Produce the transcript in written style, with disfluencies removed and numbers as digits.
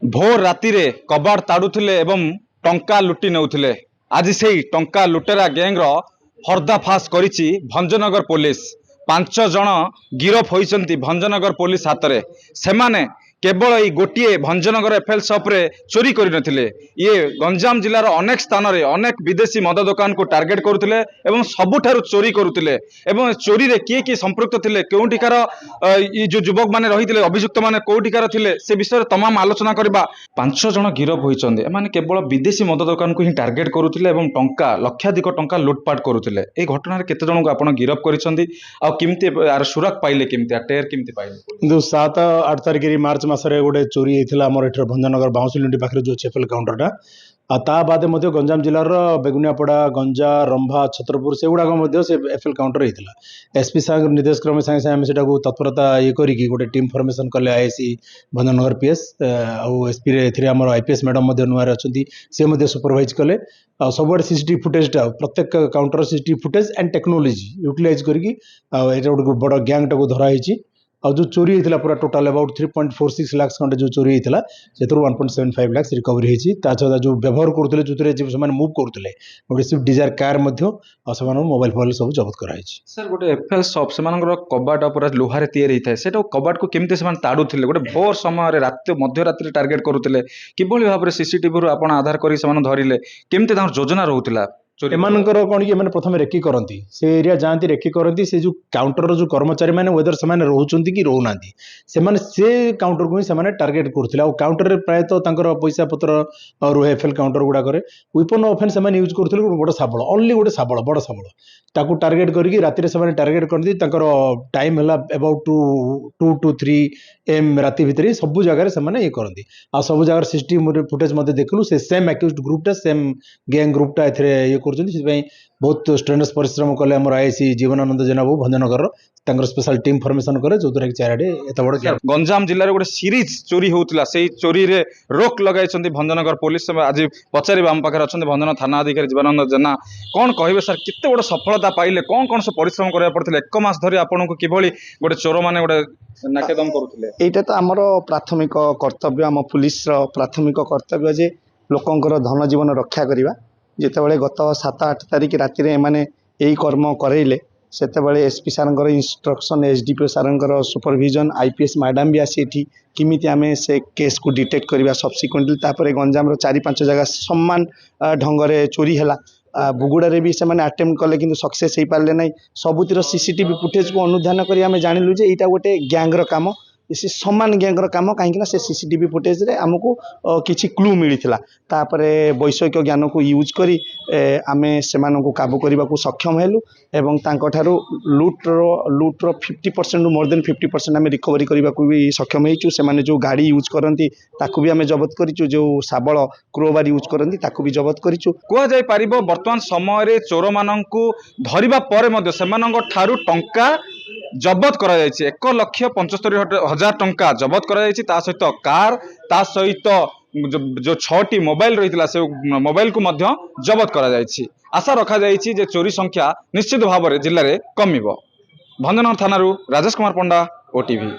भोर राति रे कबाड़ ताड़ुथिले एवं टंका लुटि नेउथिले। आज सेही टंका लुटेरा गैंगर पर्दाफाश करिछि भंजनगर पुलिस। 5 जण गिरफ होइछन्ति भंजनगर पुलिस हाथ रे। सेमाने केवल ई गोटिए भंजनगर एफएल शॉप रे चोरी करि नथिले, ये गंजाम जिलार अनेक स्थान रे अनेक विदेशी मद दुकान को टार्गेट करुथिले एवं सबुठारु चोरी करुथिले। एवं चोरी रे किए किए संपृक्त थिले, केउंटिकार ई जो युवक माने रहिथिले, अभियुक्त माने कोउटिकार थिले, से विषय रे तमाम आलोचना करबा। 5 जण गिरफ होइछन्ति। एमाने केवल विदेशी मद दुकान को ही टार्गेट करुथिले एवं टंका लक्षाधिक टंका लुटपाट करुथिले। ए घटना रे केते जण को आपण गिरफ करिसन्ति आ किमते आर सुरक पाइले, किमते टेर किमते पाइले? किंतु 7-8 तारिख मार्च मासरे गोटे चोरी होता आम एठर भंजनगर बाउंसुलुंडी पाखे जो चेफेल काउंटरटा ता बाद बेगुनिया जिलार बेगुनियापड़ा, गंजा, रंभा, छत्रपुर से गुड़ाक से एफएल काउंटर होता। एसपी साहब निर्देश क्रम सागे सागे तत्परता ये करी गोटे टीम फॉर्मेशन कले आईएससी भंजनगर पीएस आउ एसपी रे आम आईपीएस मैडम नुआर अच्छा सी सुपरवाइज कले। सब सीसीटीवी फुटेज प्रत्येक counter CCTV footage and technology utilise करके गोटे बड़ गैंग टाक धराई। और जो चोरी होता पूरा टोटाल अबाउट 3.46 लाख खंडे जो चोरी होता से 1.75 लाख रिकवरी होती। जो व्यवहार करुले जो मूव करुले गोटे Swift Dzire car mobile phone सब जबत कराई। सर गोटे एफएल शॉप से कबाट पूरा लुहारे तैयारी होता है, कबाट को केमती से ताड़ुले गोटे भोर समय रात मध्यरात्रि टार्गेट करुले, किभली भाव में सीसीटीवी आप आधार कर धरिले, केमती योजना रोला? एमानकर कौन कि प्रथम रेकी करती से एरिया जाती रेकी करती से जो काउंटर जो कर्मचारी मैंने वेदर से रोचे कि रोना से काउंटर को ही टार्गेट करते। काउंटर में प्रायतः पैसा पत्र रुहे एफएल काउंटर गुड़ाक वेपन ऑफेंस से यूज करते गोटे शाबल, ओनली गोटे शाबल बड़ शाबल ताकू टार्गेट करके राति से टार्गेट करती। टाइम है अबाउट 2 to 3 AM राति भितर सब जगह से ये करती। आ सब जगह सीसीटीवी फुटेज देखलु से सेम एक्यूज्ड ग्रुपटा सेम गैंग ग्रुपटा ये बहुत स्ट्रेनस परिश्रम कले आम आईसी जीवनानंद जेना बाबू भंजनगर स्पेशल टीम फॉर्मेशन करे जो द्वारा कि चारिडे एत बड़ गंजाम जिले में गोटे सीरीज चोरी होता से चोरी रे रोक लगाई भंजनगर पुलिस। आज पचार आम पाखे अच्छा भंजन थाना अधिकारी जीवनानंद जेना, कौन कहे सर केते बड़ सफलता पाइले, कौन कौन सब परिश्रम करा पड़ता 1 मास धरी आपन को किभली गोटे चोर माने गोटे नाकेदम करुले? एटा तो आमर प्राथमिक कर्तव्य, आम पुलिस प्राथमिक कर्तव्य जे लोकंकर धन जीवन रक्षा करवा। जितेबाला गत 7-8 तारिख राति एमाने यही कर्म करेले सेतेबाला एसपी सारंकर इंस्ट्रक्शन, एसडीपीओ सारंकर सुपरविजन, आईपीएस मैडम भी आसी एठी किमिति आमे से केस को डिटेक्ट करवा। सब्सिक्वेंटली तापर गंजाम 4-5 जगह सम्मान ढंगरे चोरी हैला। बुगुड़ा भी से अटेम्प्ट कले कि सक्सेस हो पारे ना। सबुतिर सीसीटीवी फुटेज को अनुधान कर आम जानिलु जे यहाँ गोटे गैंग्र काम, से समान गैंग्र काम कहीं से सीसीटीवी फुटेज रे आमको किसी क्लू मिलता। तापरे वैषयिक ज्ञान को यूज करी आमे सेमान को काबू करने को सक्षम हेलु एवं तांकठारु लुट्र 50% मोर देन 50% आम रिकवरी करने को भी सक्षम होइचु। सेमाने जो गाड़ी यूज करती ताकू भी आम जबत करिचु, जो शाबल क्रोबार यूज करती ताकू भी जबत करिचु। कह जाय परिबो वर्तमान समय रे चोर माननकु धरिबा परे मध्ये सेमानंग ठारु टंका जबत करा जायछि। 1,75,000 टंका जबत करा जायछि। ता सहित कार, ता सहित जो 6टी मोबाइल रहितला से मोबाइल को मध्य जबत करा जायछि। आशा रखा जायछि जे चोरी संख्या निश्चित भाव में जिले में कमिबो। भंजनगर थानारू राजेश कुमार पंडा, ओटीवी।